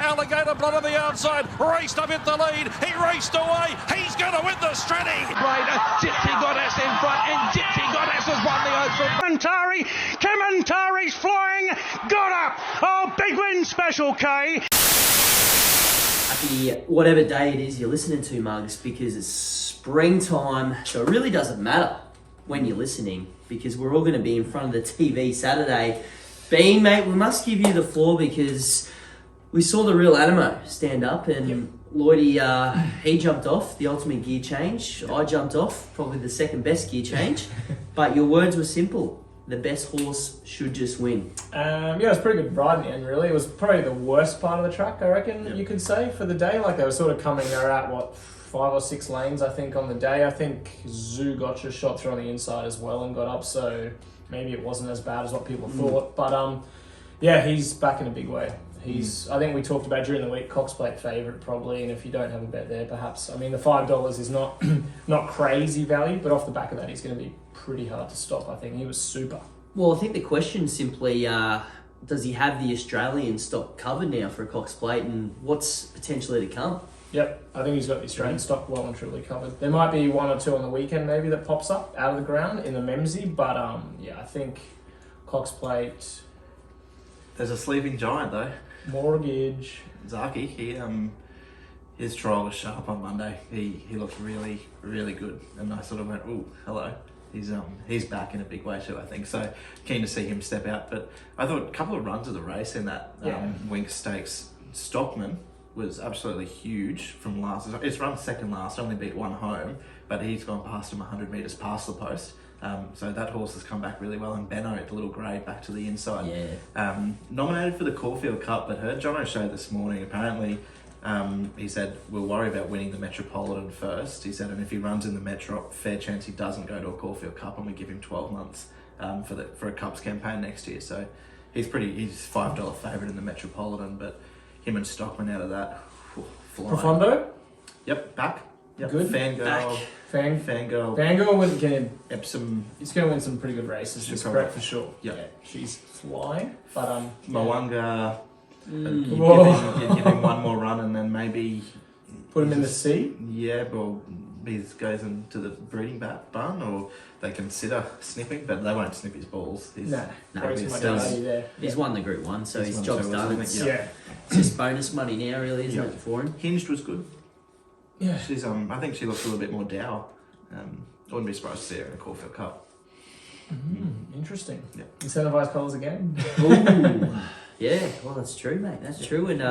Alligator Blood on the outside. Raced up in the lead. He raced away. He's going to win the Straddy. Right, Gypsy Goddess in front, and Gypsy Goddess has won the Oaks. Kamantari's flying. Got up. Oh, big win special, K. Happy whatever day it is you're listening to, Mugs, because it's springtime, so it really doesn't matter when you're listening, because we're all going to be in front of the TV Saturday. Bean, mate, we must give you the floor because we saw the real Animo stand up, and Lloydie, he jumped off the ultimate gear change. I jumped off, probably the second best gear change, but your words were simple. The best horse should just win. Yeah, it was a pretty good ride in the end, really. It was probably the worst part of the track, I reckon, you could say, for the day. Like, they were sort of coming, they were at, 5 or 6 lanes, I think, on the day. I think Zoo Gotcha shot through on the inside as well and got up, so maybe it wasn't as bad as what people thought. But, yeah, he's back in a big way. I think we talked about during the week, Cox Plate favourite probably, and if you don't have a bet there, perhaps. I mean, the $5 is not crazy value, but off the back of that, he's going to be pretty hard to stop, I think. He was super. Well, I think the question simply, does he have the Australian stock covered now for a Cox Plate, and what's potentially to come? Yep, I think he's got the Australian stock well and truly covered. There might be 1 or 2 on the weekend maybe that pops up out of the ground in the Memsie, but yeah, I think Cox Plate... There's a sleeping giant though. Mortgage. Zaki, his trial was sharp on Monday. He looked really, really good, and I sort of went, "Ooh, hello." He's back in a big way too, I think. So keen to see him step out. But I thought a couple of runs of the race in that Wink Stakes. Stockman was absolutely huge from last. It's run second last, only beat 1 home, but he's gone past him 100 metres past the post. So that horse has come back really well, and Benno, the little grey, back to the inside. Yeah. Nominated for the Caulfield Cup, but heard Jono show this morning, apparently he said, we'll worry about winning the Metropolitan first. He said, and if he runs in the Metro, fair chance he doesn't go to a Caulfield Cup, and we give him 12 months for a Cups campaign next year. So he's $5 favourite in the Metropolitan, but him and Stockman out of that, flying. Profondo? Yep, back. Yep. Good. Fangirl. Fangirl. Epsom. He's going to win some pretty good races, just correct for sure. Yep. Yeah, she's flying. But Mwanga. You give him 1 more run, and then maybe put him in the sea. Yeah, well, he goes into the breeding barn, or they consider snipping, but they won't snip his balls. He's won the Group 1, so his job's done. It's just bonus money now, really, isn't it, for him? Hinged was good. Yeah, she's I think she looks a little bit more dour. I wouldn't be surprised to see her in a Caulfield Cup. Interesting. Yeah. Incentivised colours again. Ooh. Yeah, well, that's true, mate. That's true. And,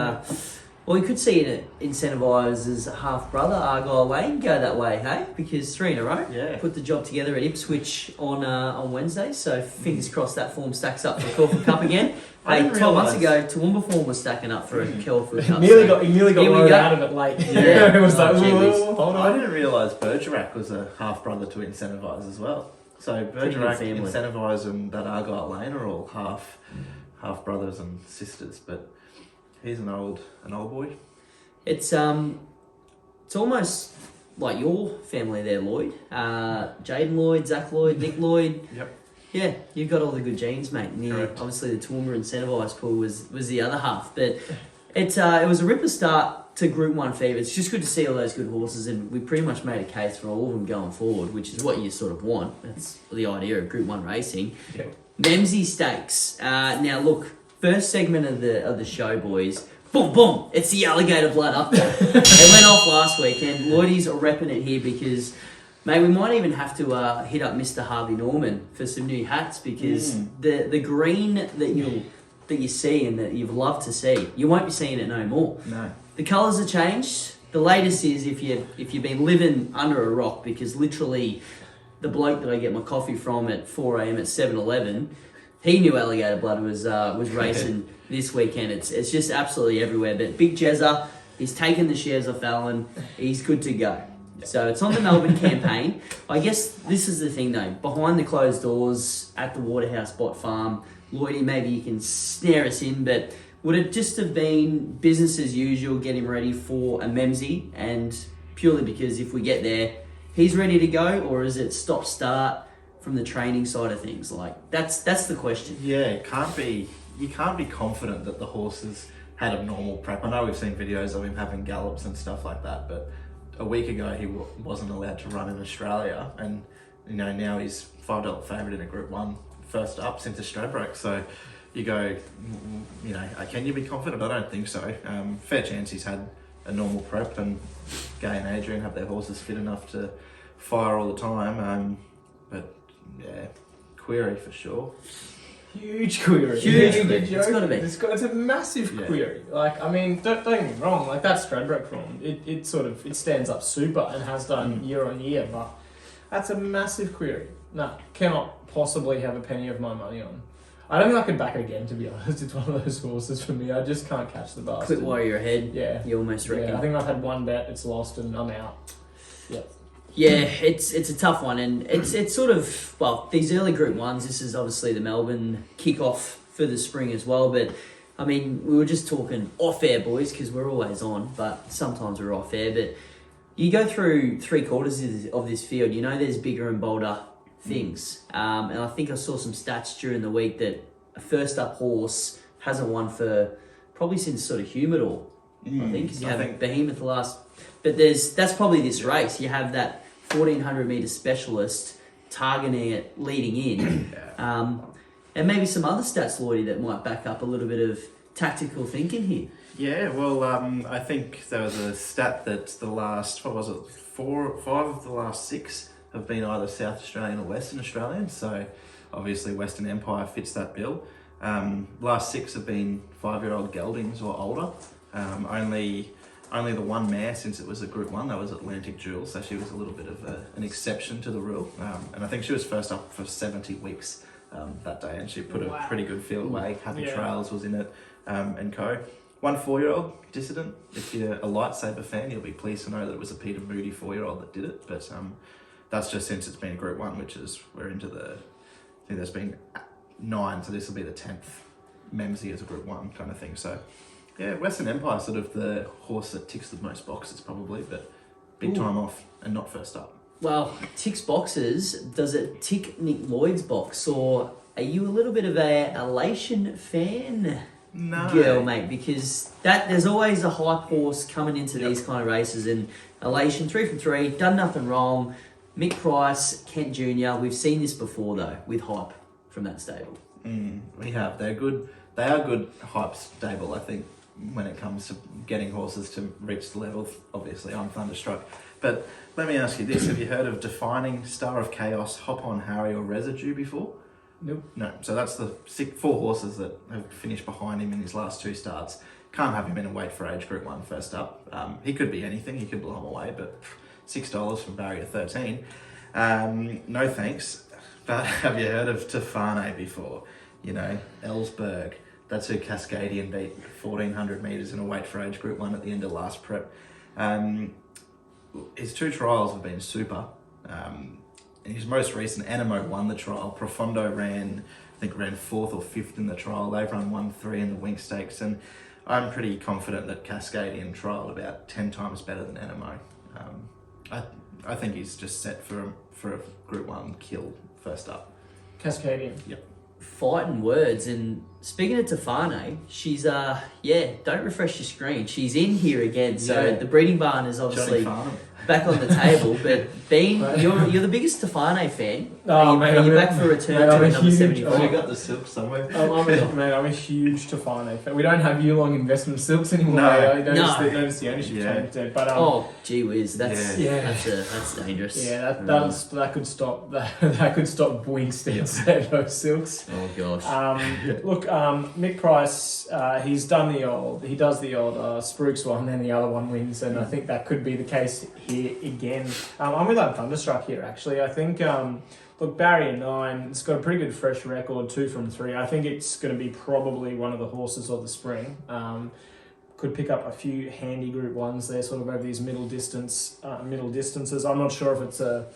well, you could see it Incentivise's half-brother, Argyle Lane, go that way, hey? Because 3 in a row. Yeah. Put the job together at Ipswich on Wednesday, so fingers crossed that form stacks up for Caulfield Cup again. Hey, 12 months ago, Toowoomba form was stacking up for a Caulfield Cup. He nearly got rode out of it late. Yeah. It was like, hold on. I didn't realise Bergerac was a half-brother to Incentivise as well. So Bergerac, Incentivise and that Argyle Lane are all half brothers and sisters, but he's an old boy. It's almost like your family there, Lloyd. Jaden Lloyd, Zach Lloyd, Nick Lloyd. Yep. Yeah, you've got all the good genes, mate. And obviously the Toowoomba Incentivised pool was the other half, but it was a ripper start to Group 1 fever. It's just good to see all those good horses, and we pretty much made a case for all of them going forward, which is what you sort of want. That's the idea of Group 1 racing. Yep. Memsie Stakes. Now look, first segment of the show, boys. Boom, boom! It's the Alligator Blood update. It went off last weekend. Lloydie's repping it here because, mate, we might even have to hit up Mr. Harvey Norman for some new hats, because the green that you see and that you've loved to see, you won't be seeing it no more. No. The colours have changed. The latest is if you've been living under a rock, because literally the bloke that I get my coffee from at 4 a.m. at 7-Eleven, he knew Alligator Blood was racing this weekend. It's just absolutely everywhere. But Big Jezza, he's taken the shares off Allen. He's good to go. So it's on the Melbourne campaign. I guess this is the thing though. Behind the closed doors at the Waterhouse Bot Farm, Lloydie, maybe you can snare us in, but would it just have been business as usual, get him ready for a Memsie, and purely because if we get there, he's ready to go, or is it stop-start from the training side of things? Like, that's the question. Yeah, you can't be confident that the horse is had a normal prep. I know we've seen videos of him having gallops and stuff like that, but a week ago he wasn't allowed to run in Australia, and now he's $5 favourite in a Group 1 first up since the Stradbroke. So you go, can you be confident? I don't think so. Fair chance he's had a normal prep, and Gay and Adrian have their horses fit enough to fire all the time. But yeah, query for sure. Huge query. It's got to be. It's a massive query. Like, I mean, don't get me wrong. Like, that Stradbroke form, it stands up super and has done year on year. But that's a massive query. No, cannot possibly have a penny of my money on. I don't think I could back it again, to be honest. It's one of those horses for me. I just can't catch the bastard. Quick warrior ahead. Yeah. You almost reckon. Yeah, I think I've had one bet. It's lost and I'm out. Yep. Yeah, it's a tough one, and it's sort of, well, these early Group 1s, this is obviously the Melbourne kickoff for the spring as well, but I mean, we were just talking off-air, boys, because we're always on, but sometimes we're off-air, but you go through 3/4 of this field, there's bigger and bolder things, and I think I saw some stats during the week that a first-up horse hasn't won for probably since sort of Humidor, I think, because you have Behemoth last... But that's probably this race. You have that 1,400 metre specialist targeting it leading in. And maybe some other stats, Lloydie, that might back up a little bit of tactical thinking here. Yeah, well, I think there was a stat that the last, 5 of the last 6 have been either South Australian or Western Australian. So obviously Western Empire fits that bill. Last 6 have been 5-year-old geldings or older. Only the one mare since it was a Group 1, that was Atlantic Jewel, so she was a little bit of an exception to the rule. And I think she was first up for 70 weeks that day, and she put a pretty good field away. Happy Trails was in it, and co. 1 4-year-old, Dissident. If you're a Lightsaber fan, you'll be pleased to know that it was a Peter Moody 4-year-old that did it, but that's just since it's been a Group 1, we're into I think there's been 9, so this will be the 10th Memsie as a Group 1 kind of thing, so... Yeah, Western Empire sort of the horse that ticks the most boxes probably, but big time off and not first up. Well, ticks boxes. Does it tick Nick Lloyd's box, or are you a little bit of a elation fan? No. Girl, mate, because there's always a hype horse coming into these kind of races, and elation 3 from 3, done nothing wrong. Mick Price, Kent Jr. We've seen this before though with hype from that stable. We have. They're good. They are good hype stable, I think, when it comes to getting horses to reach the level. Obviously, I'm thunderstruck. But let me ask you this: have you heard of Defining, Star of Chaos, Hop On Harry, or Residue before? Nope. No. So that's the 4 horses that have finished behind him in his last 2 starts. Can't have him in a weight for age Group 1 first up. He could be anything. He could blow him away, but $6 from barrier 13. No thanks. But have you heard of Tefane before? Ellsberg. That's who Cascadian beat 1,400 metres in a weight for age Group 1 at the end of last prep. His 2 trials have been super. In his most recent, Animo won the trial. Profondo ran 4th or 5th in the trial. They've run 1-3 in the Wink Stakes, and I'm pretty confident that Cascadian trialled about 10 times better than Animo. I think he's just set for a Group 1 kill first up. Cascadian. Yep. Fighting words, and speaking of Tefane, she's don't refresh your screen. She's in here again, so the breeding barn is obviously back on the table. But Bean, you're the biggest Tefane fan. Are you back for a return to number 74? Oh, you got the silk somewhere. I'm a huge Tefane fan. We don't have Yulong investment silks anymore. No. Notice the ownership change there. But gee whiz, that's dangerous. Yeah, that could stop that could stop Winston those silks. Oh gosh. Look, Mick Price, he does the old Spruks one, and the other one wins, and I think that could be the case here again. I'm with that Thunderstruck here actually. I think look, barrier 9, it's got a pretty good fresh record, 2 from 3. I think it's going to be probably one of the horses of the spring. Could pick up a few handy Group 1s there, sort of over these middle distances. I'm not sure if it's a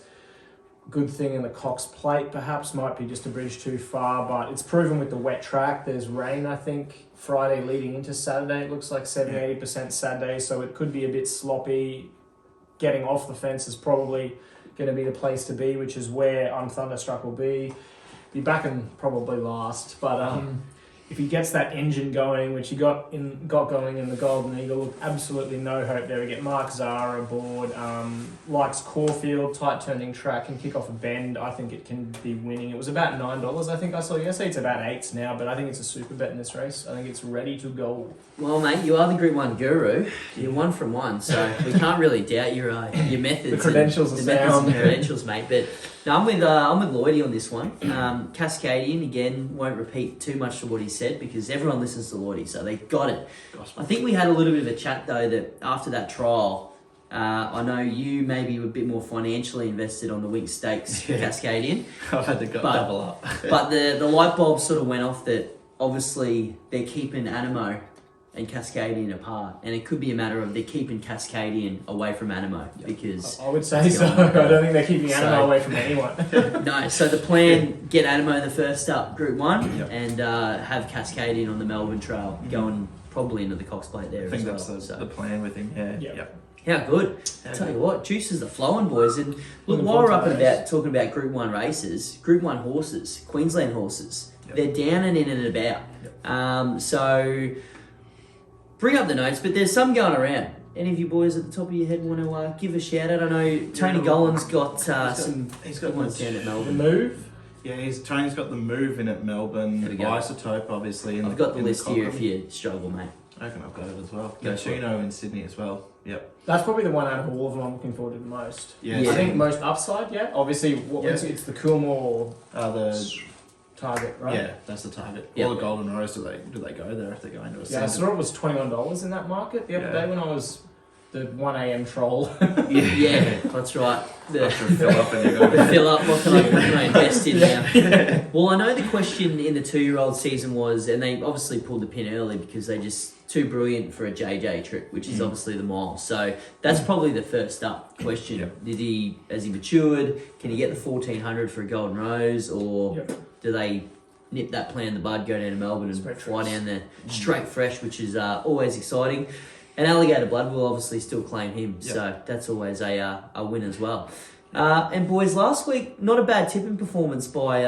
good thing in the Cox Plate, perhaps might be just a bridge too far, but it's proven with the wet track. There's rain, I think, Friday leading into Saturday. It looks like 70-80% Saturday, so it could be a bit sloppy. Getting off the fence is probably going to be the place to be, which is where Thunderstruck will be. Be back in probably last, but if he gets that engine going, which he got going in the Golden Eagle, absolutely no hope there. We get Mark Zara aboard, likes Caulfield, tight turning track, can kick off a bend. I think it can be winning. It was about $9, I think I saw yesterday. It's about $8 now, but I think it's a super bet in this race. I think it's ready to go. Well, mate, you are the Group 1 guru. You're 1 from 1, so we can't really doubt your methods. The credentials are sound. The credentials, mate. But no, I'm with Lloydie on this one. Cascadian, again, won't repeat too much of what he said because everyone listens to Lloydie, so they got it. I think we had a little bit of a chat, though, that after that trial, I know you maybe were a bit more financially invested on the Wink Stakes Cascadian. I've had to double up. But the light bulb sort of went off that obviously they're keeping Animo and Cascadian apart, and it could be a matter of they're keeping Cascadian away from Animo because I would say so. I don't think they're keeping Animo away from anyone. No, so the plan, get Animo the first up, Group 1, and have Cascadian on the Melbourne Trail going probably into the Cox Plate there as well. I think that's the plan with him, yeah. How good. Tell you what, juices are flowing, boys. And look, while we're up and about talking about Group 1 races, Group 1 horses, Queensland horses, they're down and in and about. So bring up the notes, but there's some going around. Any of you boys at the top of your head want to give a shout out? I know Tony Gollan's got some good ones down at Melbourne. The move? Yeah, Tony's got the move in at Melbourne. Isotope, obviously. I've got the list here if you struggle, mate. I reckon I've got it as well. Gachino in Sydney as well. Yep. That's probably the one out of all of them I'm looking forward to the most. Yeah. I think most upside, Obviously, it's the Coolmore target, right? Yeah, that's the target. All the Golden Rose, do they go there if they're going to a I saw it was $21 in that market the other day when I was the 1 a.m. troll. Yeah, that's right. Fill up and you go. Fill up, what can I invest in now? Well, I know the question in the 2-year-old season was, and they obviously pulled the pin early because they just too brilliant for a JJ trip, which is obviously the mile. So that's probably the first up question. Has he matured? Can he get the 1400 for a Golden Rose, or do they nip that plan in the bud, go down to Melbourne and fly down there straight fresh, which is always exciting. And Alligator Blood will obviously still claim him, so that's always a win as well. And boys, last week, not a bad tipping performance by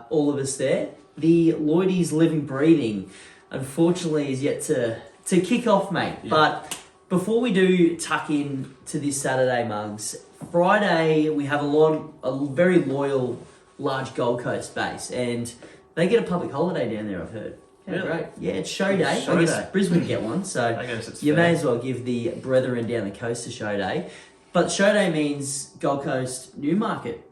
all of us there. The Lloydie's Living Breathing, unfortunately, is yet to kick off, mate. But before we do tuck in to this Saturday, Mugs, Friday we have a very loyal, large Gold Coast base, and they get a public holiday down there, I've heard. Really? Great. Yeah, it's show day. I guess Brisbane get one, so I guess it's you fair. may as well give the brethren down the coast a show day. But show day means Gold Coast Newmarket,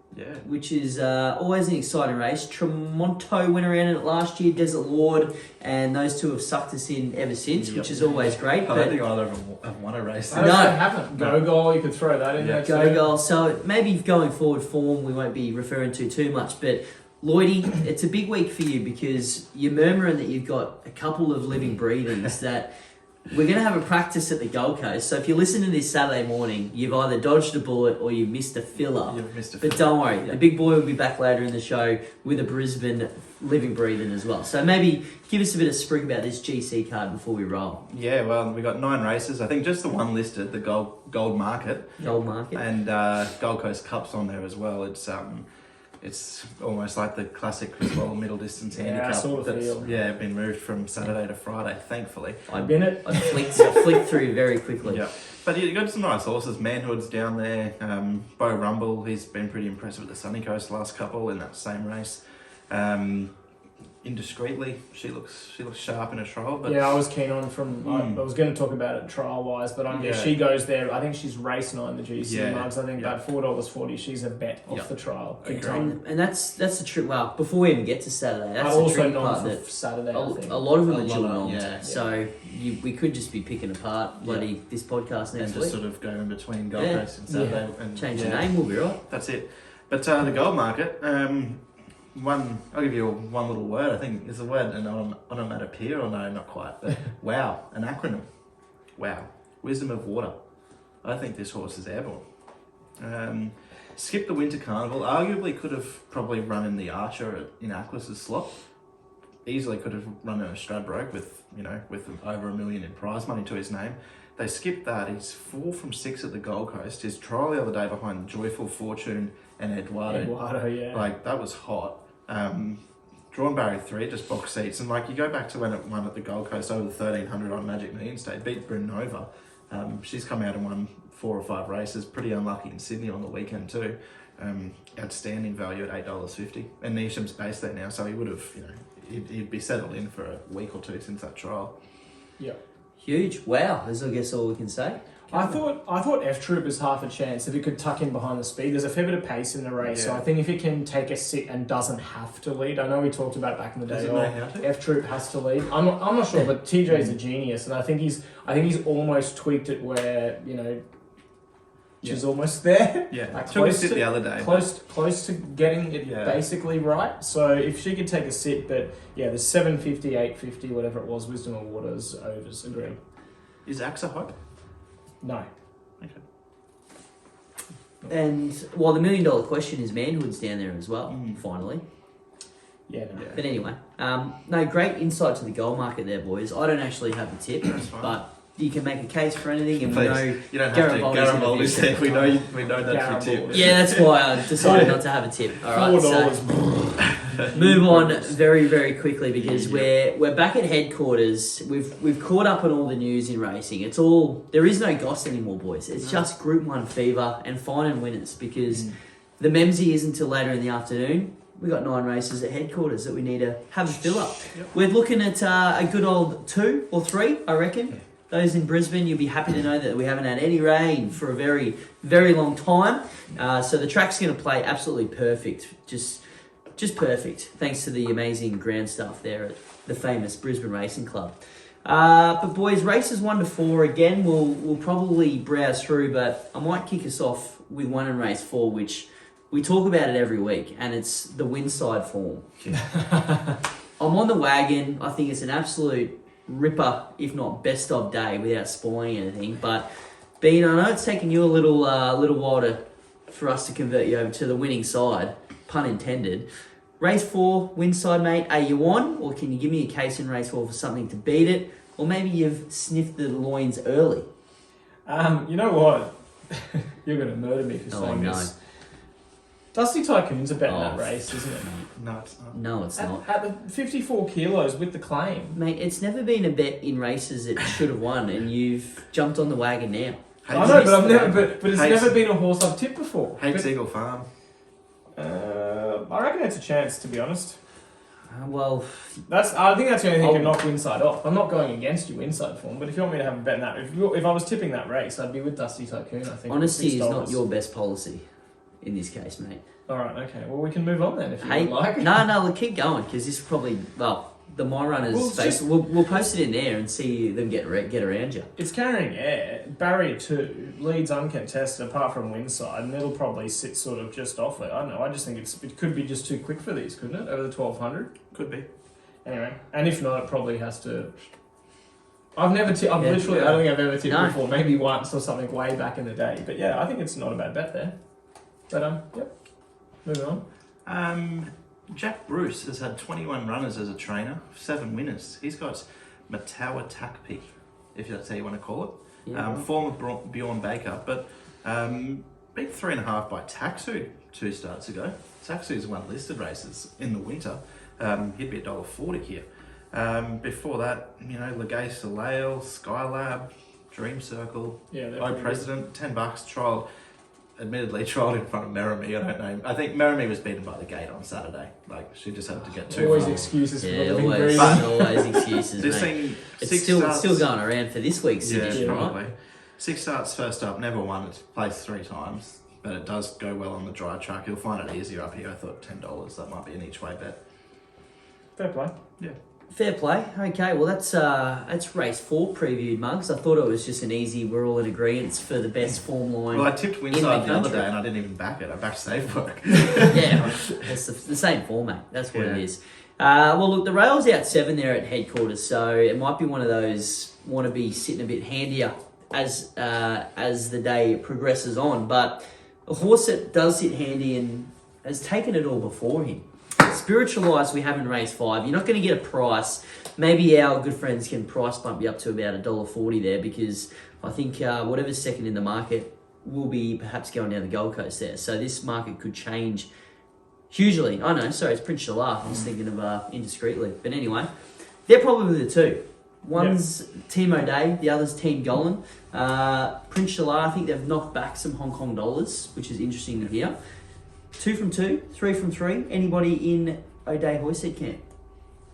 which is always an exciting race. Tremonto went around in it last year, Desert Lord, and those two have sucked us in ever since, which is always great. I don't think either of them have won a race. I haven't. Go-Goal, you could throw that in there. Go-Goal. So maybe going forward form we won't be referring to too much, but Lloydie, it's a big week for you because you're murmuring that you've got a couple of living breathings that we're going to have a practice at the Gold Coast. So if you listen to this Saturday morning, you've either dodged a bullet or you've missed a filler. But don't worry, the big boy will be back later in the show with a Brisbane living breathing as well. So maybe give us a bit of spring about this GC card before we roll. Yeah, well, we got 9 races. I think just the one listed, the Gold Market. Gold Market. And Gold Coast Cup's on there as well. It's almost like the classic Criswell middle distance handicap. That's been moved from Saturday to Friday, thankfully. I flicked through very quickly. Yeah. But you got some nice horses. Manhood's down there. Bo Rumble, he's been pretty impressive at the Sunny Coast last couple in that same race. Indiscreetly, she looks sharp in a trial. But I was keen on I was going to talk about it trial wise, but if she goes there, I think she's race 9 the GC Mugs. I think about $4.40. She's a bet off the trial. And that's the trick. Well, before we even get to Saturday, that's the trick part that Saturday. A lot of them are jewel so we could just be picking apart this podcast next week. Just sort of go in between Gold Coast and Saturday and change the name. We'll be right. That's it. But the Gold Market. I'll give you one little word. I think is the word an onomatopoeia or no, not quite. But wow, an acronym. Wow, Wisdom of Water. I think this horse is airborne. Skipped the Winter Carnival. Arguably could have probably run in the Archer in Aquas's slot. Easily could have run in a Stradbroke with over $1 million in prize money to his name. They skipped that. He's 4 from 6 at the Gold Coast. His trial the other day behind Joyful Fortune and Eduardo. Like that was hot. Drawn barrier 3, just box seats. And like you go back to when it won at the Gold Coast over the 1300 on Magic Millions Day, beat Brunova. She's come out and won 4 or 5 races. Pretty unlucky in Sydney on the weekend too. Outstanding value at $8.50. And Neesham's based there now, so he would have, he'd be settled in for a week or two since that trial. Yeah. Huge. Wow, is I guess all we can say. I thought F Troop was half a chance if it could tuck in behind the speed. There's a fair bit of pace in the race, so I think if it can take a sit and doesn't have to lead. I know we talked about back in the day. Does it know how to? F Troop has to lead. I'm not sure, but TJ's a genius, and I think he's almost tweaked it where she's almost there. Yeah, like took a sit the other day. Close to getting it basically right. So if she could take a sit, but the 750, 850, whatever it was, Wisdom of Waters overs. Agree. Is AXA hope? No. Okay. And well, the $1 million question is Manhood's down there as well. Finally. Yeah. No. But anyway, no, great insight to the gold market there, boys. I don't actually have the tip, but you can make a case for anything, and we know you don't have to. Garibaldi's there. We know that's your tip. Yeah, that's why I decided not to have a tip. All right, so move on very, very quickly because we're back at headquarters. We've caught up on all the news in racing. It's all there is no goss anymore, boys. It's just Group 1 fever and finding winners because the Memsie isn't until later in the afternoon. We've got 9 races at headquarters that we need to have a fill up. Yep. We're looking at a good old 2 or 3, I reckon. Those in Brisbane, you'll be happy to know that we haven't had any rain for a very, very long time. So the track's going to play absolutely perfect. Just perfect. Thanks to the amazing ground staff there at the famous Brisbane Racing Club. But boys, races 1 to 4, again, we'll probably browse through, but I might kick us off with 1 in race 4, which we talk about it every week, and it's the Winside form. I'm on the wagon. I think it's an absolute ripper, if not best of day, without spoiling anything. But Bean, I know it's taken you a little while for us to convert you over to the winning side, pun intended. Race 4, win side, mate. Are you on, or can you give me a case in race 4 for something to beat it, or maybe you've sniffed the loins early? You know what? You're going to murder me for saying this. Dusty Tycoon's a bet in that race, isn't it? No, it's not. No, it's not. At the 54 kilos with the claim. Mate, it's never been a bet in races it should have won, and you've jumped on the wagon now. I know, but it's never been a horse I've tipped before. Hates Eagle Farm. I reckon it's a chance, to be honest. Well, I think that's the only thing that can knock Winside off. I'm not going against you Winside form, but if you want me to have a bet in that, if I was tipping that race, I'd be with Dusty Tycoon, I think. Honesty is not your best policy in this case, mate. Alright, okay. Well, we can move on then if you would like. No, we'll keep going because this probably, the My Runners space, we'll post it in there and see them get around you. It's carrying air. Barrier 2 leads uncontested apart from Winside, and it'll probably sit sort of just off it. I don't know. I just think it could be just too quick for these, couldn't it? Over the 1200? Could be. Anyway, and if not, it probably has to. I don't think I've ever tipped before. Maybe once or something way back in the day. But yeah, I think it's not a bad bet there. But yep. Moving on. Jack Bruce has had 21 runners as a trainer, 7 winners. He's got Matawa Takpi, if that's how you want to call it. Yeah, former Bjorn Baker, but beat 3.5 by Taxu 2 starts ago. Taxu's won listed races in the winter. He'd be $1.40 here. Before that, Legay Soleil, Skylab, Dream Circle, President, $10 admittedly trialled in front of Merrimee. I don't know. I think Merrimee was beaten by the gate on Saturday. Like, she just had to get too Always far. Excuses for yeah, living always excuses, mate. It's still going around for this week's edition, probably. right? 6 starts, first up, never won. It's placed 3 times, but it does go well on the dry track. You'll find it easier up here. I thought $10. That might be an each way bet. Fair play. Yeah. Fair play. Okay, well that's race 4 previewed, Mugs. I thought it was just an easy. We're all in agreement for the best form line. Well, I tipped Winside the other day and I didn't even back it. I backed Safe Work. Yeah, it's the same format. That's what it is. Well, look, the rail's out 7 there at headquarters, so it might be one of those want to be sitting a bit handier as the day progresses on. But a horse that does sit handy and has taken it all before him. Spiritualised we have in race 5. You're not going to get a price. Maybe our good friends can price bump you up to about $1.40 there because I think whatever's second in the market will be perhaps going down the Gold Coast there. So this market could change Hugely. I know, sorry, it's Prince Shalaf. I was thinking of Indiscreetly. But anyway, they're probably the two. One's Team O'Day, the other's Team Golan. Prince Shalaf, I think they've knocked back some Hong Kong dollars, which is interesting to hear. 2 from 2, 3 from 3. Anybody in O'Day Hoyseed camp?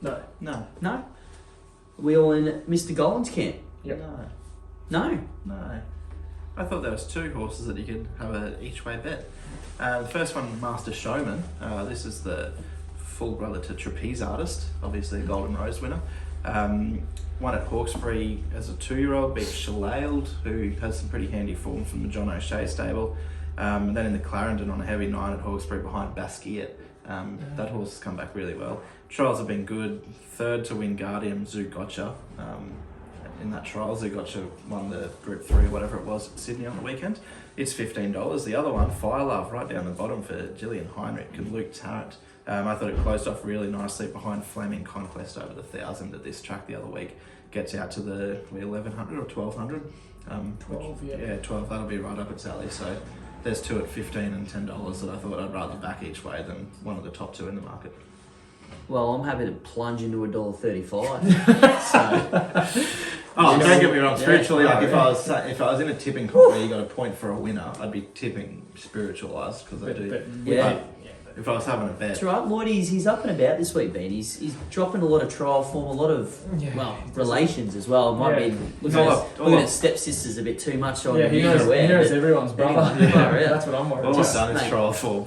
No. No. No? Are we all in Mr. Golan's camp? Yep. No. No? No. I thought there was 2 horses that you could have a each way bet. The first one, Master Showman. This is the full brother to Trapeze Artist, obviously a Golden Rose winner. Won at Hawkesbury as a 2-year-old, beat Shalailed, who has some pretty handy form from the John O'Shea stable. And then in the Clarendon on a heavy 9 at Hawkesbury behind Basquiat. That horse has come back really well. Trials have been good. 3rd to win Guardian, Zoo Gotcha. In that trial, Zoo Gotcha won the Group 3 or whatever it was at Sydney on the weekend. It's $15. The other one, Fire Love, right down the bottom for Gillian Heinrich and Luke Tarrant. I thought it closed off really nicely behind Flaming Conquest over the 1,000 at this track the other week. Gets out to the 1,100 or 1,200. 12, yeah. Yeah, 12. That'll be right up its alley. So there's 2 at $15 and $10 that I thought I'd rather back each way than one of the top 2 in the market. Well, I'm happy to plunge into $1.35. So, Oh, don't get me wrong. Yeah. Spiritually, like if I was in a tipping comp where you got a point for a winner, I'd be tipping spiritualised because I do. Yeah. If I was having a bet, that's right, Lloyd. He's up and about this week, Ben. He's dropping a lot of trial form, a lot of relations as well. Might be looking at stepsisters a bit too much on. Yeah, he knows everyone's brother. Anyway, That's what I'm worried all about. I've done is mate, trial form.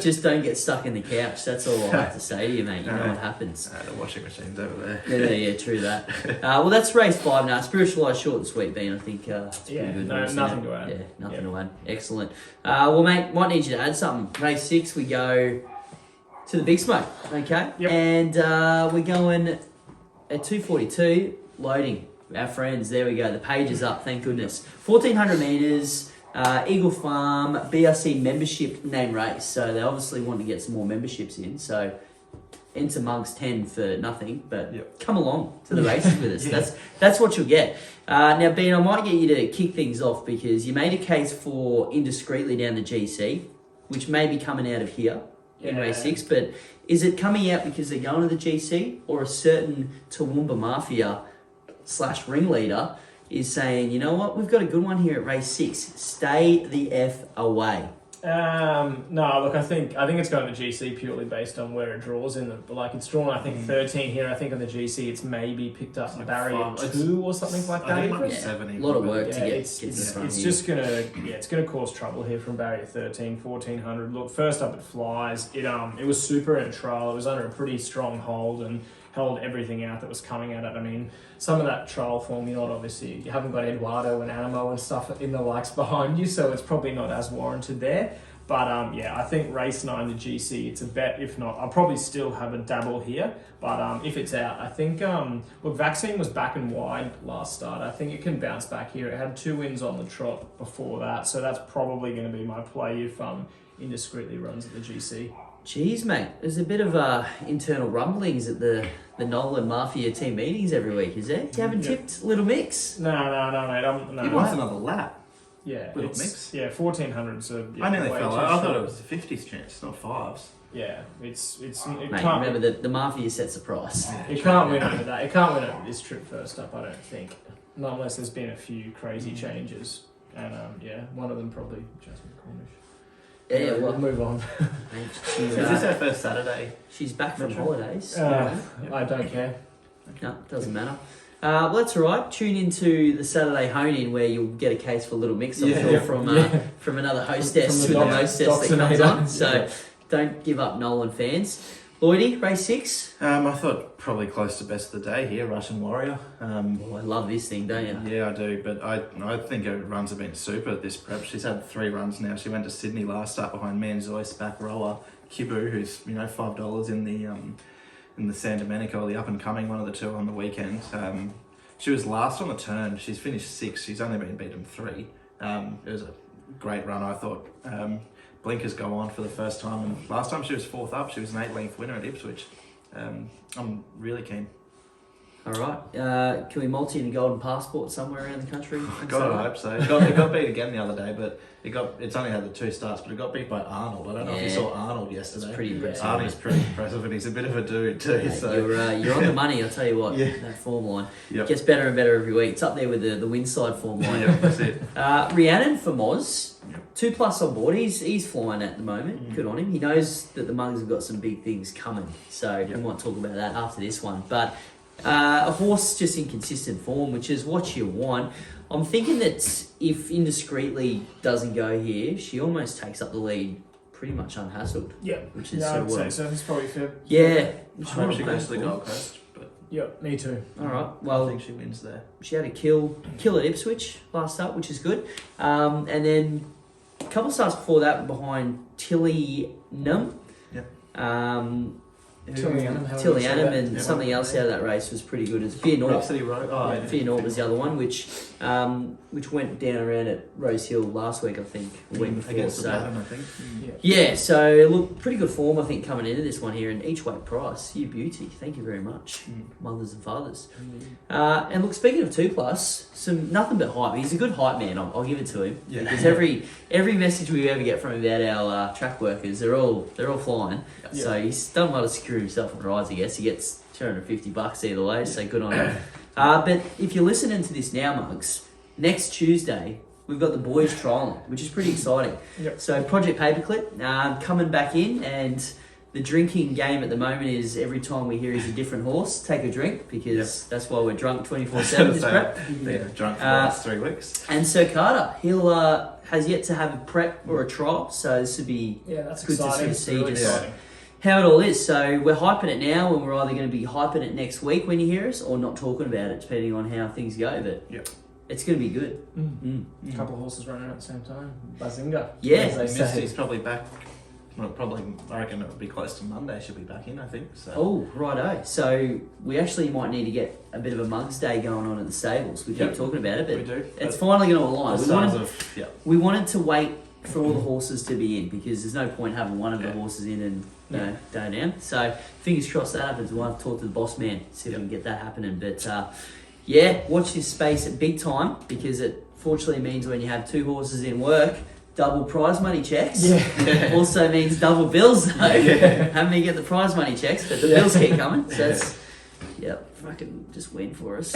just don't get stuck in the couch. That's all I have to say to you, mate. You know what happens. The washing machine's over there. Yeah, true that. Well, that's race 5 now. Spiritualised short and sweet, Ben. I think. It's pretty good. Nothing to add. Yeah, nothing to add. Excellent. Well, mate, might need you to add something. Race 6, we go to the Big Smoke, okay? Yep. And we're going at 2:42, loading. Our friends, there we go. The page is up, thank goodness. 1,400 metres, Eagle Farm, BRC membership name race. So they obviously want to get some more memberships in. So enter Mugs 10 for nothing, but come along to the races with us. That's what you'll get. Now, Ben, I might get you to kick things off because you made a case for Indiscreetly down the GC, which may be coming out of here. In race 6, but is it coming out because they're going to the GC or a certain Toowoomba Mafia / ringleader is saying, you know what, we've got a good one here at race 6, stay the F away? No, look, I think it's going to GC purely based on where it draws in the it's drawn. I think 13 here. I think on the GC it's maybe picked up barrier 2 or something like that. I think it's 7. A lot of work to get it's just gonna cause trouble here from barrier 13, 1,400. Look, first up it flies. It was super in a trial. It was under a pretty strong hold and held everything out that was coming at it. I mean, some of that trial form, obviously you haven't got Eduardo and Animo and stuff in the likes behind you, so it's probably not as warranted there. But I think race 9 to GC, it's a bet. If not, I'll probably still have a dabble here. But if it's out, I think Vaccine was back and wide last start. I think it can bounce back here. It had 2 wins on the trot before that, so that's probably going to be my play if Indiscreetly runs at the GC. Jeez, mate, there's a bit of internal rumblings at the Nolan Mafia team meetings every week, is there? You haven't tipped Little Mix? No, mate. He wants another lap. Yeah, Little Mix. Yeah, 1,400. So I nearly fell. I thought it was a 50s chance, not 5s. Yeah, it Mate, can't. remember the Mafia sets the price. It can't win over that. It can't win over this trip first up, I don't think. Not unless there's been a few crazy changes. And one of them probably Jasmine Cornish. Yeah, we'll move on. She's, Is this her first Saturday? she's back from holidays. I don't care. No, doesn't matter. Well, that's all right. Tune into the Saturday hone-in where you'll get a case for Little Mix, I'm sure, from another hostess From with the the hostess that comes Doxinator. on. So don't give up, Nolan fans. Lloydie, race 6? I thought probably close to best of the day here, Russian Warrior. I love this thing, don't you? Yeah, I do, but I think her runs have been super at this prep. She's had 3 runs now. She went to Sydney last start behind Manzoy, back rower, Kibu, who's $5 in the San Domenico, the up and coming, one of the 2 on the weekend. She was last on the turn. She's finished 6. She's only been beaten 3. It was a great run, I thought. Blinkers go on for the first time, and last time she was 4th up. She was an 8-length winner at Ipswich. I'm really keen. All right. Can we multi in a golden passport somewhere around the country? God, I hope so. It got beat again the other day, but it's only had the 2 starts, but it got beat by Arnold. I don't know if you saw Arnold yesterday. It's pretty impressive. Arnold's pretty impressive, and he's a bit of a dude too. Yeah, so you're on the money, I'll tell you what. Yeah. That form line Yep. gets better and better every week. It's up there with the Winside form line. Yeah, that's it. Rhiannon for Moz, Yep. 2+ on board. He's flying at the moment. Good on him. He knows that the Mugs have got some big things coming, so we might talk about that after this one. But a horse just in consistent form, which is what you want. I'm thinking that if Indiscreetly doesn't go here, she almost takes up the lead pretty much unhassled. Yeah, Which is yeah, sort I'd of say what so. It's probably fair. Yeah. I hope she goes to the Gold Coast, but Yeah, me too. All right. I Well, think she wins there. she had a kill at Ipswich last up, which is good. And then a couple of starts before that behind Tilly Num. Yep. Tilly Annam, however you Tilly say Annam, that. and Yeah. something else out of that race was pretty good. It's Fear Naught. Rhapsody Road. Oh, yeah. Fear Naught was the other one, which went down around at Rose Hill last week, I think, a week before. Against the So Baton, I think. yeah, so look, pretty good form, I think, coming into this one here, and each way price, you beauty. Thank you very much, mothers and fathers. And look, speaking of 2+, some nothing but hype. He's a good hype man. I'll give it to him. Yeah. Because every message we ever get from him about our track workers, they're all flying. Yeah. So he's done well to secure himself on rides. I guess he gets $250 either way. So good on him. But if you're listening to this now, Mugs, next Tuesday we've got the boys trialing, which is pretty exciting. Yep. So Project Paperclip coming back in, and the drinking game at the moment is every time we hear he's a different horse, take a drink, because that's why we're drunk 24/7 this prep. Been drunk for the last 3 weeks. And Sir Carter, he'll has yet to have a prep or a trial, so this would be Yeah, that's good exciting. to see Really just exciting. how it all is. So we're hyping it now, and we're either going to be hyping it next week when you hear us, or not talking about it, depending on how things go. But Yep. it's going to be good. A couple of horses running at the same time. Bazinga. Yeah. as they say. Mistie's probably back. Well, probably, I reckon it'll be close to Monday. She'll be back in, I think. So. Oh, righto. So we actually might need to get a bit of a Mugs Day going on at the stables. We keep Yep. talking about it, but We do. it's finally going to align. The We stars wanted, of, yeah. we wanted to wait for all the horses to be in, because there's no point having one of the Yeah. horses in and go down. So fingers crossed that happens. We'll have to talk to the boss man, see if we can get that happening. But watch this space at big time, because it fortunately means when you have 2 horses in work, double prize money checks. Yeah. Also means double bills though. Having to get the prize money checks, but the bills keep coming. So that's fucking just win for us.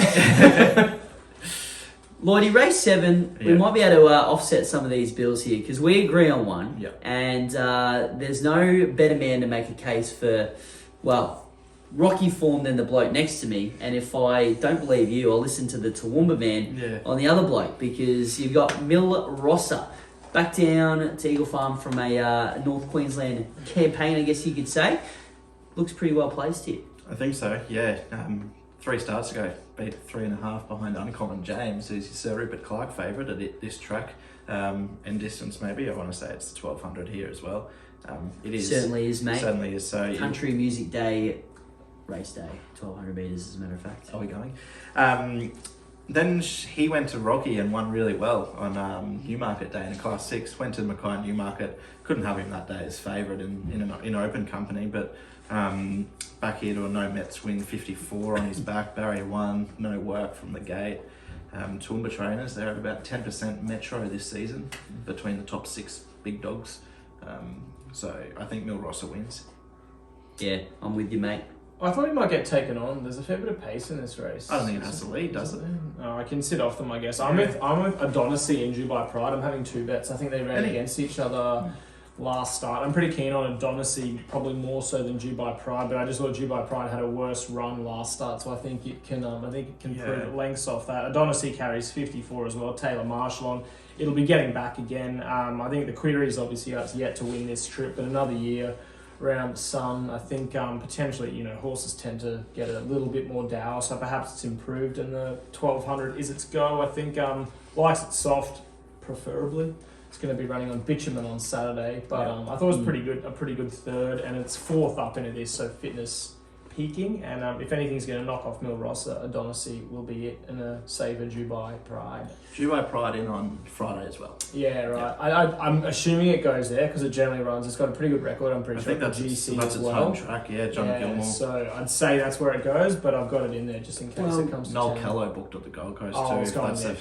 Lloydie, race 7, we Yeah. might be able to offset some of these bills here, because we agree on one. Yep. And there's no better man to make a case for, well, rocky form than the bloke next to me. And if I don't believe you, I'll listen to the Toowoomba man on the other bloke, because you've got Mil Rossa back down to Eagle Farm from a North Queensland campaign, I guess you could say. Looks pretty well placed here. I think so, yeah. 3 starts ago, beat 3.5 behind Uncommon James, who's your Sir Rupert Clark favourite at this track. And distance, maybe, I want to say it's the 1200 here as well. It is. Certainly is, mate. Certainly is. So Country Music Day, race day, 1200 metres as a matter of fact. Are we going? Then he went to Rocky and won really well on Newmarket Day in a Class 6. Went to Mackay Newmarket. Couldn't have him that day as favourite in open company, but back here to a no Mets win, 54 on his back. Barrier 1, no work from the gate. Toowoomba trainers, they're at about 10% Metro this season between the top 6 big dogs. So I think Mil Rossa wins. Yeah, I'm with you, mate. I thought he might get taken on. There's a fair bit of pace in this race. I don't think it has to lead, does it? Oh, I can sit off them, I guess. I'm with Adonisy and Dubai Pride. I'm having 2 bets. I think they ran against each other last start. I'm pretty keen on Adonisy, probably more so than Dubai Pride, but I just thought Dubai Pride had a worse run last start, so I think it can prove lengths off that. Adonisy carries 54 as well. Taylor Marshall on. It'll be getting back again. I think the Queries obviously has yet to win this trip, but another year around the sun. I think potentially, horses tend to get a little bit more dower, so perhaps it's improved, and the 1200 is its go. I think likes it soft, preferably. It's going to be running on bitumen on Saturday, but I thought it was a pretty good third, and it's 4th up into this, so fitness peaking, and if anything's going to knock off Mil Rosa, Adonisy will be it, and a Saver Dubai Pride. Dubai Pride in on Friday as well. Yeah, right. I'm assuming it goes there because it generally runs. It's got a pretty good record. I'm pretty sure that's GC that's as its well. home track. Yeah, John Gilmore. So I'd say that's where it goes, but I've got it in there just in case it comes to Noel town. Kello booked at the Gold Coast Oh, too. it's going That's there.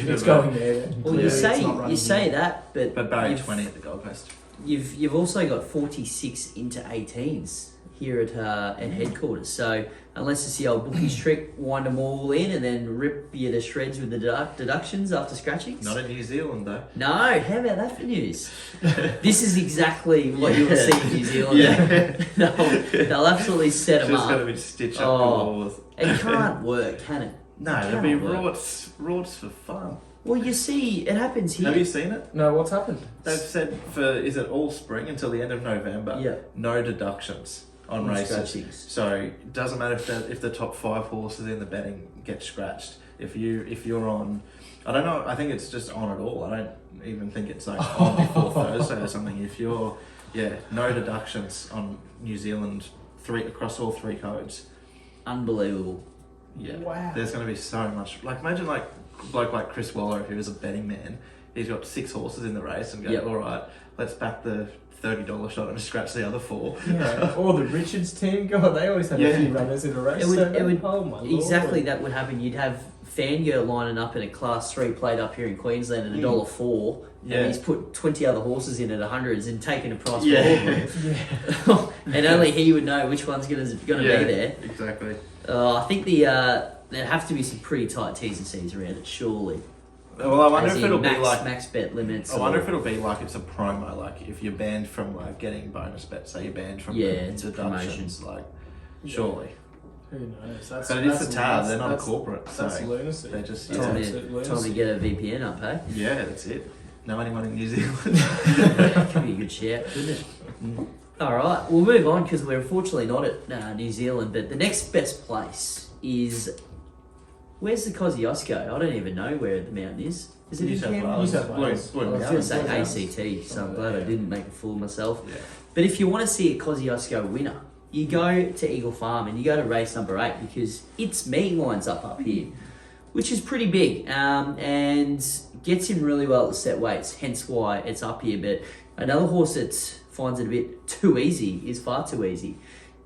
a- It's going there. Well, Clearly, you it's say not running you say here. that, But Barry you've- 20 at the Gold Coast. You've also got 46 into 18s here at headquarters. So unless it's the old bookies trick, wind them all in and then rip you to shreds with the deductions after scratchings. Not in New Zealand though. No, how about that for news? This is exactly what you will see in New Zealand. They'll absolutely set them Just up. got to be stitched up galore. It can't work, can it? No, It there'll be cannot work. rorts for fun. Well, you see, it happens here. Have you seen it? No, what's happened? They've said is it all spring until the end of November? Yeah. No deductions on On races. scratchings. So it doesn't matter if the top 5 horses in the betting get scratched. If you're on, I don't know. I think it's just on at all. I don't even think it's like on before Thursday or something. If you're no deductions on New Zealand across all 3 codes. Unbelievable. Yeah. Wow. There's going to be so much. Like imagine like a bloke like Chris Waller, if he was a betting man, he's got 6 horses in the race and go, Yep. all right, let's back the $30 shot and scratch the other 4. Yeah, or the Richards team. God, they always have a few runners in a race. It would, oh my exactly Lord. that would happen. You'd have Fangirl lining up in a Class 3 plate up here in Queensland at $1.04, Yeah. and he's put 20 other horses in at 100s and taken a price Yeah. for all of them. And only he would know which one's going to be there. Exactly. I think there have to be some pretty tight T's and C's around it, surely. Well, I wonder As if in it'll be like. max bet limits. I wonder or- if it'll be like it's a promo, like if you're banned from like getting bonus bets, say you're banned from it's the a deductions, like surely. Who knows? That's, But it is that's- the tab, they're not a that's- corporate, That's so lunacy. they just That's time, absolute to, lunacy. time to get a VPN up, hey? yeah, that's it. Know anyone in New Zealand? That could be a good shout, couldn't it? All right, we'll move on because we're unfortunately not at New Zealand, but the next best place is... Where's the Kosciuszko? I don't even know where the mountain is. Is it New in South Canberra? Wales. New South Wales. Blue- I was Blue- going to say Blue- ACT, so I'm glad I didn't make a fool of myself. Yeah. But if you want to see a Kosciuszko winner, you go to Eagle Farm and you go to race number 8 because It's Me lines up here, which is pretty big and gets him really well at the set weights, hence why it's up here. But another horse that finds it a bit too easy is Far Too Easy.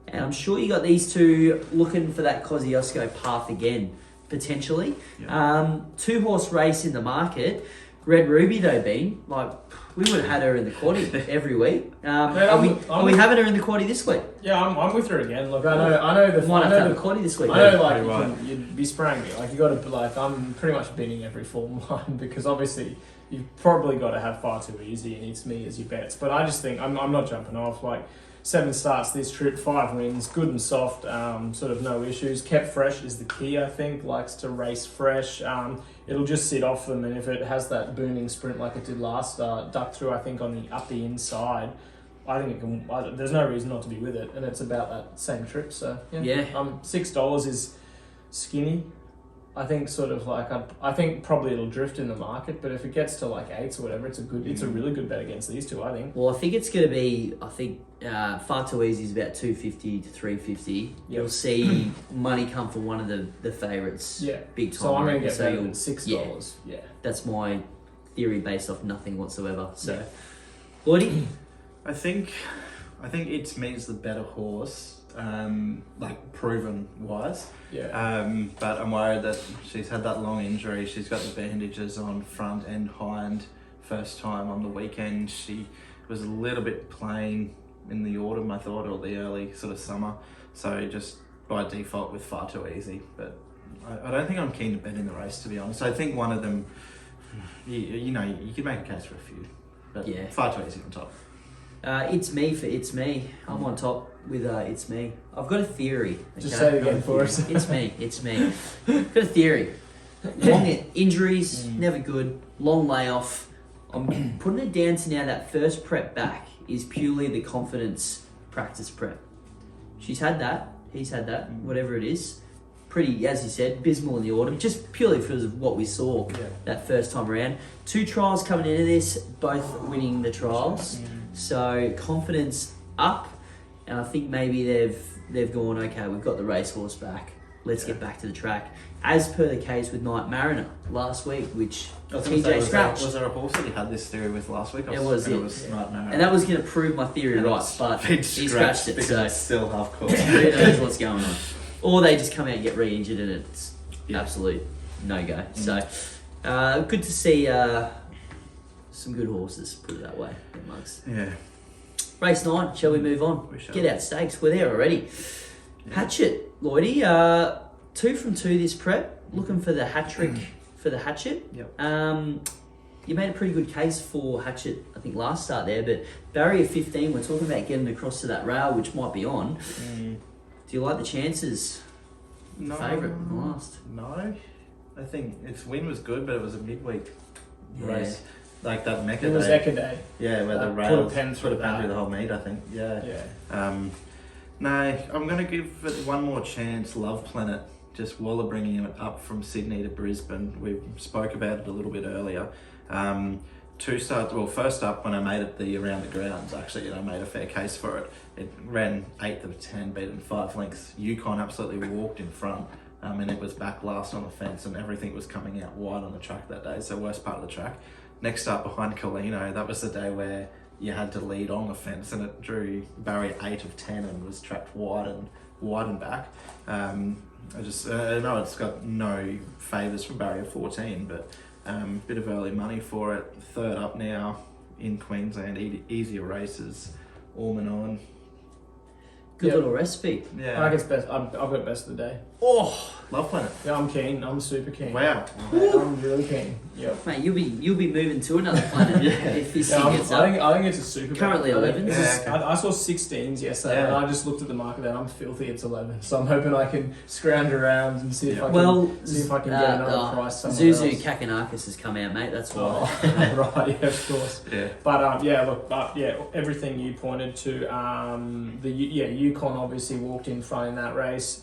And I'm sure you got these two looking for that Kosciuszko path again, potentially. Yeah. 2-horse race in the market. Red Ruby though, Bean, like we would have had her in the quaddie every week. Are we having her in the quaddie this week? Yeah, I'm with her again. Look, I know the Might have to have the a quaddie this week. I know, like, Pretty right. you'd be spraying me. Like, you got to, like, I'm pretty much binning every form line because obviously you've probably got to have Far Too Easy and It's Me as your bets. But I just think I'm not jumping off. Like, 7 starts this trip, 5 wins, good and soft, sort of no issues. Kept fresh is the key, I think. Likes to race fresh. It'll just sit off them, and if it has that booming sprint like it did last start, duck through, I think, on the inside. I think it can. There's no reason not to be with it, and it's about that same trip. So Yeah. $6 is skinny. I think sort of like I think probably it'll drift in the market, but if it gets to like 8s or whatever, it's a really good bet against these two. I think. Well, I think it's going to be. I think Far Too Easy is about $250 to $350. You'll see money come for one of the favourites. Yeah, big time. so I'm going to get So better you'll- than $6. Yeah. That's my theory based off nothing whatsoever. So, Lloydie, I think It's Me's the better horse, like proven wise. Yeah. But I'm worried that she's had that long injury. She's got the bandages on front and hind. First time on the weekend, she was a little bit plain in the autumn, I thought, or the early sort of summer. So just by default with Far Too Easy. But I don't think I'm keen to bet in the race, to be honest. I think one of them, you could make a case for a few. But Yeah. Far Too Easy on top. It's Me for It's Me. I'm on top with It's Me. I've got a theory. Just okay? say it again for us. It's Me. It's Me. Got a theory. Long injuries, never good. Long layoff. I'm putting it down to now that first prep back is purely the confidence practice prep. She's had that. He's had that. Whatever it is. Pretty, as you said, abysmal in the autumn. Just purely because of what we saw that first time around. 2 trials coming into this, both winning the trials. So confidence up. And I think maybe they've they've gone, okay, we've got the racehorse back. Let's get back to the track. As per the case with Night Mariner last week, which TJ scratched. Was there a horse that he had this theory with last week? It was Night Mariner. And that was going to prove my theory right, but he scratched it. So it's still half court. who knows what's going on? Or they just come out and get re-injured and it's absolute no-go. So good to see some good horses, put it that way, at Mugs. Yeah. Race 9, shall we move on? We shall. Get out stakes, we're there already. Yeah. Hatchet, Lloydie, 2 from 2 this prep, looking for the hat trick for the Hatchet. Yep. You made a pretty good case for Hatchet, I think, last start there, but barrier 15, we're talking about getting across to that rail, which might be on. Do you like the chances? No. Favourite in the last? No. I think its win was good, but it was a midweek Yeah. race. Like that Mecca It was day. Eka Day. Yeah, where the Put a rails pen through put a pen that. through the whole meet, I think. Yeah. Yeah. No, I'm going to give it one more chance. Love Planet, just Waller bringing it up from Sydney to Brisbane. We spoke about it a little bit earlier. 2 starts. Well, first up when I made it around the grounds, actually, I made a fair case for it. It ran 8th of 10, beaten 5 lengths. Yukon absolutely walked in front. And it was back last on the fence, and everything was coming out wide on the track that day. So worst part of the track. Next up behind Colino, that was the day where you had to lead on the fence, and it drew barrier 8 of 10 and was tracked wide and back. I know it's got no favours from barrier 14, but bit of early money for it. Third up now in Queensland, easier races, Orman on. Good little recipe. Yeah. I think it's best. I've got best of the day. Oh, Love Planet. Yeah, I'm keen. I'm super keen. Wow. I'm really keen. Yep. mate, you'll be moving to another planet if this Yeah, thing gets up. I think it's a super. Currently bet. I think 11. this is- Yeah, okay. I saw 16s yesterday, Yeah. and I just looked at the market and I'm filthy. It's 11, so I'm hoping I can scrounge around and see if I can. Well, see if I can get another price somewhere Zuzu else. Kakanakis has come out, mate. That's why. Oh, right, yeah, of course. Yeah. But everything you pointed to. Yukon obviously walked in front in that race.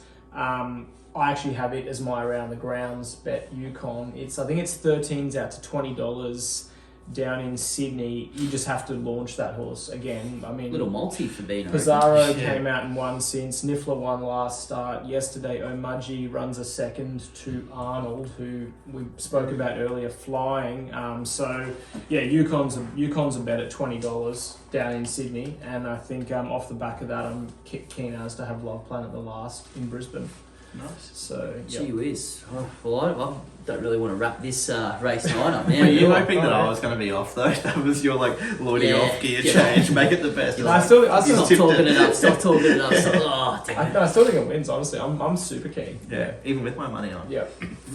I actually have it as my around the grounds bet Yukon. I think it's 13s out to $20 down in Sydney. You just have to launch that horse again. I mean, Little multi for Bean. Pizarro Yeah. came out and won since. Niffler won last start. Yesterday, Mugsie runs a second to Arnold, who we spoke about earlier, flying. Yukon's a bet at $20 down in Sydney. And I think off the back of that, I'm keen as to have Love Planet the last in Brisbane. Nice. So, Gee whiz. Oh, well, I don't really want to wrap this race 9 up now. Were you You're- hoping that I was going to be off though? That was your Lloydie Yeah, off gear get change. Make it the best. I still Stop tipped talking it. it up. Stop talking it up. Oh, damn. I still think it wins, honestly. I'm super keen. Yeah, even with my money on. Yeah.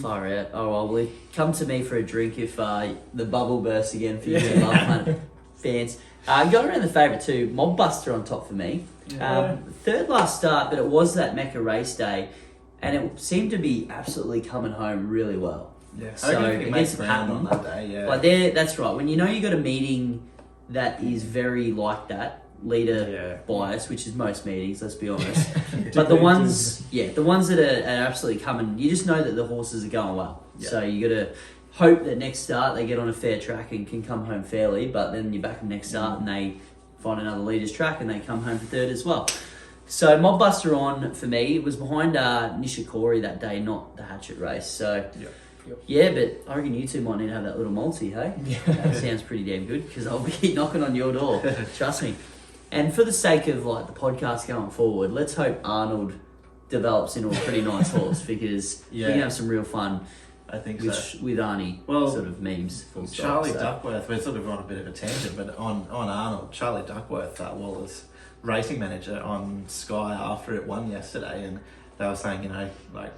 Far out. Oh, well, will come to me for a drink if the bubble bursts again for you Love Planet fans. Got around the favourite too. Mobbuster on top for me. Yeah. Third last start, but it was that Mecca race day, and it seemed to be absolutely coming home really well. Yeah. So, I reckon if he against makes the ground on pattern, that day, yeah. Like that's right. When you know you got a meeting that is very like that, leader bias, which is most meetings, let's be honest. But the ones that are absolutely coming, you just know that the horses are going well. Yeah. So you got to hope that next start they get on a fair track and can come home fairly, but then you back them next start and they find another leader's track and they come home for third as well. So Mobbuster on for me. It was behind Nishikori that day, not the Hatchet race. So yeah, but I reckon you two might need to have that little multi, hey? Yeah. That sounds pretty damn good because I'll be knocking on your door. Trust me. And for the sake of like the podcast going forward, let's hope Arnold develops into a pretty nice horse because we can have some real fun I think with, so. with Arnie sort of memes. full stop, Charlie so. Duckworth, we're sort of on a bit of a tangent, but on Arnold, Charlie Duckworth, Waller's racing manager on Sky after it won yesterday, and they were saying,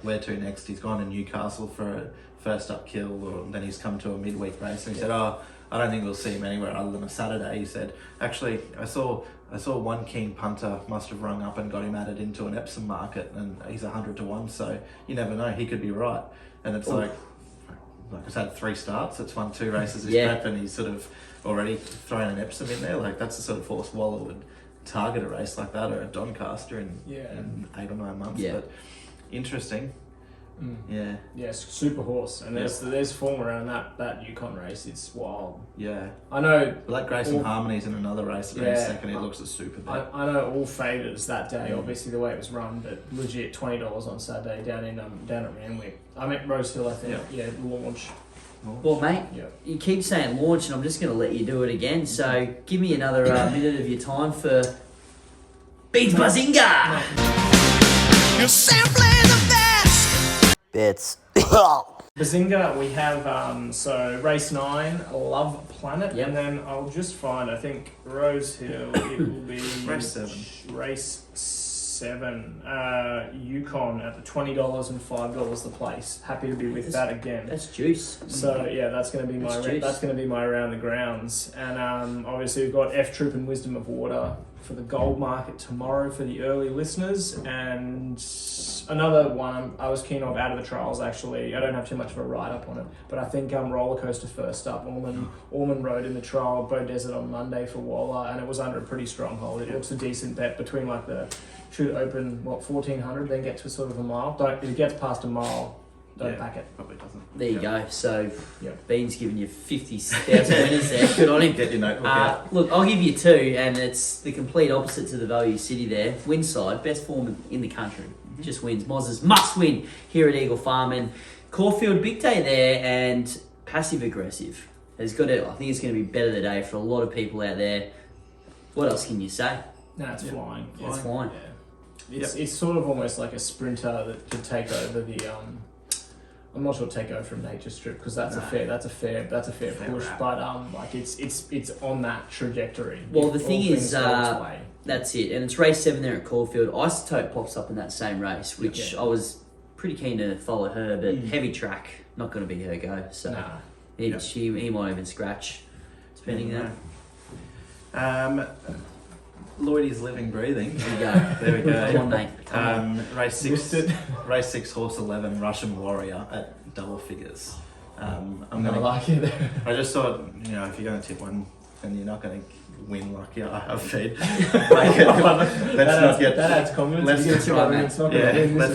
where to next? He's gone to Newcastle for a first up kill, or then he's come to a midweek race, and he said, I don't think we'll see him anywhere other than a Saturday. He said, actually, I saw one keen punter must have rung up and got him added into an Epsom market, and he's 100 to 1, so you never know, he could be right. And it's like he's had 3 starts, it's won 2 races this prep, and he's sort of already thrown an Epsom in there. Like, that's the sort of horse Waller would target a race like that, or a Doncaster in 8 or 9 months. Yeah. But interesting. Yeah. Yes, super horse, and there's form around that Yukon race. It's wild. Yeah. I know. Like Grayson Harmony's in another race, and second he looks a super bet. I know all favourites that day. Obviously the way it was run, but legit $20 on Saturday down at Randwick. I meant Rose Hill, I think. Yeah, launch. Well, mate, you keep saying launch, and I'm just going to let you do it again. So give me another minute of your time for Beats Bazinga. You're simply the best. Bits. Bazinga, we have so race 9, Love Planet, and then I'll just find, I think Rose Hill, it will be race 7, Yukon at the $20 and $5 the place. Happy to be with that again. That's juice. So yeah, that's going to be my around the grounds, and obviously we've got F Troop and Wisdom of Water for the gold market tomorrow for the early listeners, and another one I was keen of out of the trials. Actually, I don't have too much of a write up on it, but I think Roller Coaster first up. Ormond rode in the trial Bow Desert on Monday for Waller, and it was under a pretty strong hold. It looks a decent bet between like the should open 1400, then get to sort of a mile. If it gets past a mile, don't back it. Probably doesn't. There you go. So Bean's giving you 50,000 winners there. Good on him. Get your notebook out. Look, I'll give you 2, and it's the complete opposite to the Value City there. Winside, best form in the country. Just wins. Moz's must win here at Eagle Farm, and Caulfield big day there, and passive aggressive. I think it's going to be better today for a lot of people out there. What else can you say? No, it's flying. It's flying. Yeah. It's sort of almost like a sprinter that could take over the I'm not sure take over from Nature Strip, because that's a fair push, but like it's on that trajectory. Well, the thing is, that's it, and it's race 7 there at Caulfield. Isotope pops up in that same race, which I was pretty keen to follow her, but heavy track, not going to be her go. So he might even scratch, depending on that. Lloydie's living, breathing. There we go. There we go. Come on, mate. Race 6, horse 11, Russian Warrior at double figures. I just thought, if you're going to tip one and you're not going to win like I have feed, that adds confidence. Let's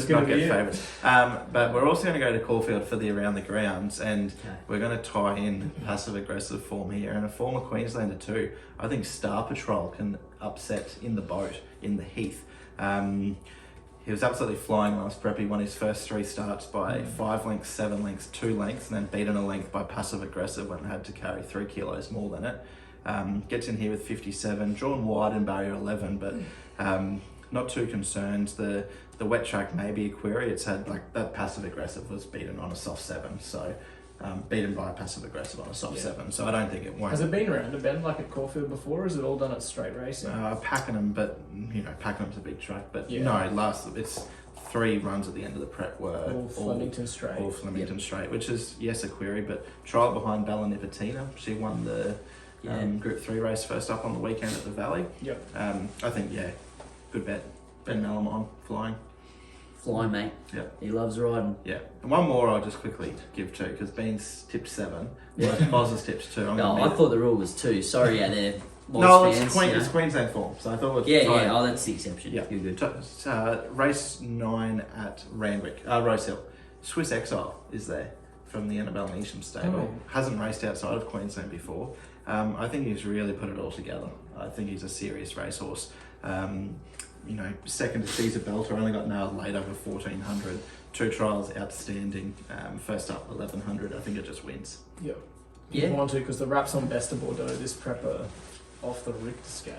not get favourites. But we're also going to go to Caulfield for the around the grounds, and we're going to tie in passive aggressive form here, and a former Queenslander too. I think Star Patrol can upset in the boat in the Heath. He was absolutely flying last prep. He won his first 3 starts by 5 lengths, 7 lengths, 2 lengths, and then beaten a length by passive aggressive when it had to carry 3 kilos more than it. Gets in here with 57, drawn wide in barrier 11, but not too concerned. The wet track may be a query. It's had that passive aggressive was beaten on a soft 7, so beaten by a passive aggressive on a soft 7. So I don't think it won't. Has it been around a bend like at Caulfield before, or is it all done at straight racing? Pakenham, but Pakenham's a big track. But it's 3 runs at the end of the prep were all Flemington straight. All Flemington straight, which is a query, but trial behind Bella Nipotina. She won the Group 3 race first up on the weekend at the Valley. I think good bet. Ben Malamon flying. Flying, mate. He loves riding. And one more I'll just quickly give to, because Bean's tipped 7. Moz's tips 2. I thought the rule was 2. Sorry out there. It's Queensland form, so I thought it was Oh, that's the exception. You're good. Race 9 at Randwick, Rose Hill. Swiss Exile is there from the Annabelle Neesham stable. Hasn't raced outside of Queensland before. I think he's really put it all together. I think he's a serious racehorse. Second to Caesar Belter, only got nailed late over 1400. 2 trials outstanding. First up 1100. I think it just wins. You want to, because the wraps on Best of Bordeaux this prepper off the Richter scale.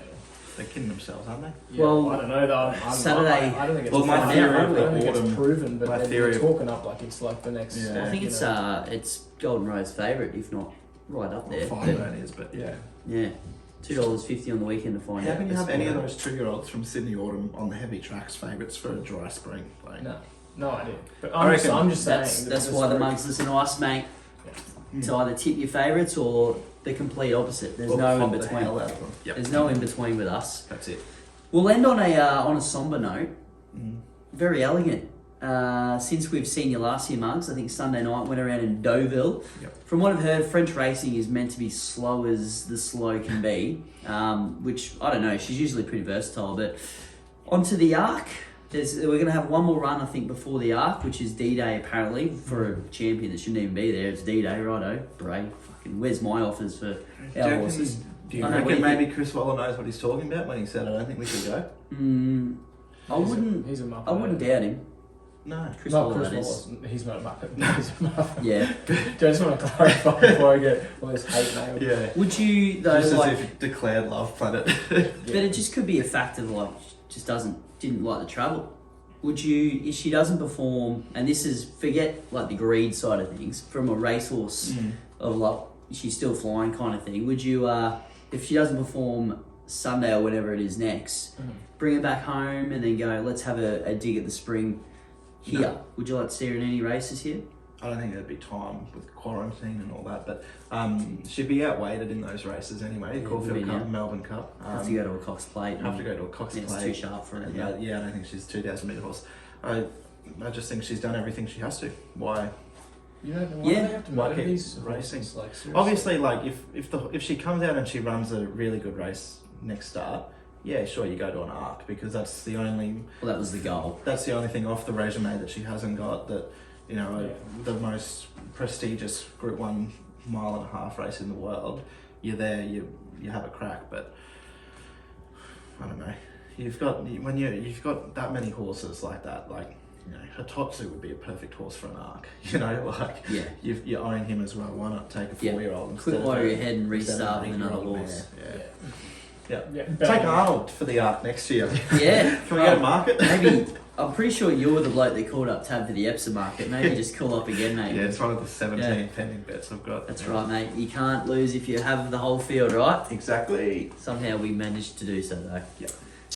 They're kidding themselves, aren't they? Well, I don't know though. Saturday. I don't think it's my theory I don't think it's proven, but they're talking up like it's like the next. I think it's Golden Rose favourite, if not right up there. It is, but $2.50 on the weekend to find out. How can you have any of those 2-year-olds from Sydney Autumn on the heavy tracks favourites for a dry spring? No idea. But I'm just saying. That's why the mugs listen to us, mate. To either tip your favourites or the complete opposite. There's no in between. There's no in between with us. That's it. We'll end on a somber note. Very elegant. Since we've seen you last year, Mugs, I think Sunday night went around in Deauville. From what I've heard, French racing is meant to be slow as the slow can be, which I don't know. She's usually pretty versatile, but onto the Arc. We're going to have one more run, I think, before the Arc, which is D-Day, apparently, for a champion that shouldn't even be there. It's D-Day, righto. Bray, fucking, where's my offers for our horses? Do you I know, what do reckon you maybe Chris Waller knows what he's talking about when he said, I don't think we should go? I wouldn't doubt him. No. Chris Not Waller, Chris that is. Wallace. He's not a muppet. No, he's a muppet. Yeah. I just want to clarify before I get all this hate mail. Yeah. Would you, though, Just like... as if declared love planet. But it just could be a factor that, like, just didn't like the travel. Would you, if she doesn't perform, and this is, forget, like, the greed side of things, from a racehorse of, like, she's still flying kind of thing, would you, if she doesn't perform Sunday or whatever it is next, bring her back home and then go, let's have a dig at the spring here? No. Would you like to see her in any races here? I don't think there'd be time with quarantine and all that, but she'd be outweighted in those races anyway. Caulfield Cup, Melbourne Cup. Have to go to a Cox Plate. Have to go to a Cox Plate. It's too sharp for her. Yeah, I don't think she's a 2,000 metre horse. I just think she's done everything she has to. Why? You know, why do they have to Why motor keep these racing? horses? Like, seriously? Obviously, like if she comes out and she runs a really good race next start, yeah, sure, you go to an Arc because that's the only. Well, that was the goal. That's the only thing off the resume that she hasn't got. That the most prestigious Group 1 mile-and-a-half race in the world. You're there, you have a crack, but I don't know. You've got that many horses like that, like. Hatotsu would be a perfect horse for an Arc. You own him as well. Why not take a 4-year-old instead Quit of over your head and restart with another 8-year-old horse. Yeah. Yeah. Take Arnold for the Arc next year. Yeah. Can we go to market? Maybe. I'm pretty sure you were the bloke that called up Tab for the Epsom market. Maybe just call up again, mate. Yeah, it's one of the 17 pending bets I've got. That's right, mate. You can't lose if you have the whole field, right? Exactly. Somehow we managed to do so, though. Yeah.